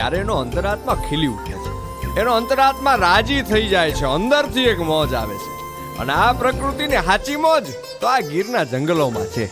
ત્યારે એનો અંતરાત્મા ખીલી ઉઠે છે, એનો અંતરાત્મા રાજી થઈ જાય છે, અંદરથી એક મોજ આવે છે. અને આ પ્રકૃતિની સાચી મોજ તો આ ગીરના જંગલોમાં છે.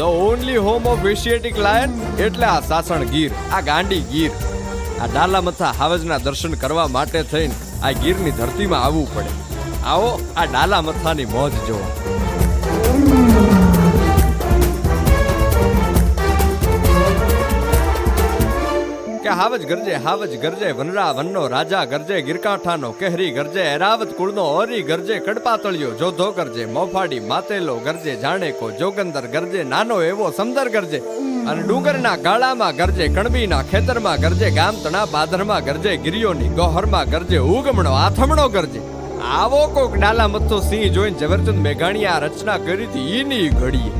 The only home of Asiatic lion એટલે આ સાસણ ગીર, આ ગાંડી ગીર. આ ડાલામથા હાવજના દર્શન કરવા માટે થઈને આ ગીરની ધરતીમાં આવવું પડે. આવો આ ડાલામથાની મોજ જુઓ. કે હાવજ ગરજે વનરા વનનો રાજા ગરજે, ગીરકાંઠાનો કેહરી ગરજે, એરાવત કુળનો ઓરી ગરજે, કડપાતળિયો જોધો ગરજે, મોફાડી માતેલો ગરજે, જાણે કો જોગંદર ગરજે, નાનો એવો સમદર ગરજે, અને ડુંગરના ગાળામાં ગરજે, કણબીના ખેતરમાં ગરજે, ગામતણા બાદરમાં ગરજે, ગિરિયોની ગોહરમાં ગરજે, ઉગમણો આથમણો ગરજે. આવો કોક ડાલા મથ્થો સિંહ જોઈને ઝવેરચંદ મેઘાણીએ આ રચના કરી હતી ઈની ઘડીએ.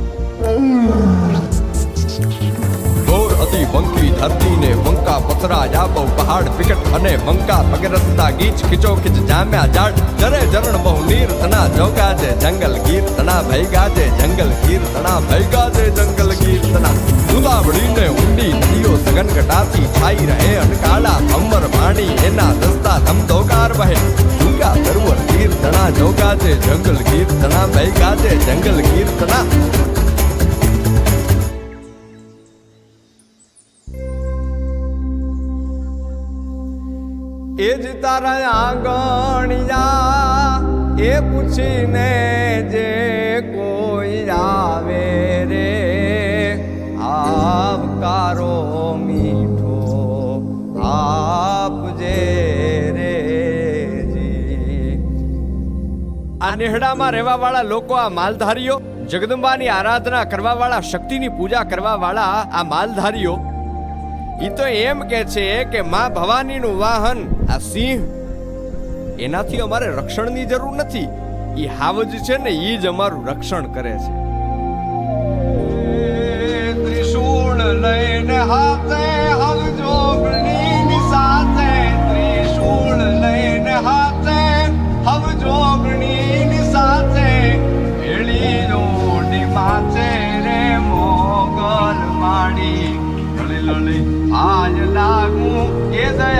ઘોર અતિ બંકી ધરતીને બંકા પથરા જાબો પહાડ વિકટ અને બંકા પગરસતા ગીચ ખીચો ખીચ જામ્યા જાડ, જરે જરણ બહુ નીર તના જોગા જે જંગલ ગીર તના ભૈગા જે જંગલ ગીર તના ભૈગા જે જંગલ ગીર તના. સુદાવડીને ઊંડી નદીઓ સઘન ઘટાતી છાઈ રહે અનકાળા ભમર પાણી એના દસ્તા ધમધોકાર વહે, જુગા દરવર ગીર તના જોગા જે જંગલ ગીર તના ભૈગા જે જંગલ ગીર તના. એ જ તારા આંગણિયા એ પૂછીને જે કોઈ આવે રે, આવકારો મીઠો આપજે રે જી. આ નેહડામાં રહેવા વાળા લોકો, આ માલધારીઓ, જગદંબાની આરાધના કરવા વાળા, શક્તિની પૂજા કરવા વાળા આ માલધારીઓ, ઈ તો એમ કે છે કે માં ભવાનીનું વાહન આ સિંહ, એનાથી અમારે રક્ષણની જરૂર નથી. ઈ હાવજ છે ને ઈ જ અમારું રક્ષણ કરે છે. ત્રિશૂળ લઈને હાથે હવજોગણીની સાથે, ત્રિશૂળ લઈને હાથે હવજોગણીની સાથે, ભેળી રોડી માથે રે મોગલ માડી, લળી આજ લાગું એ દયા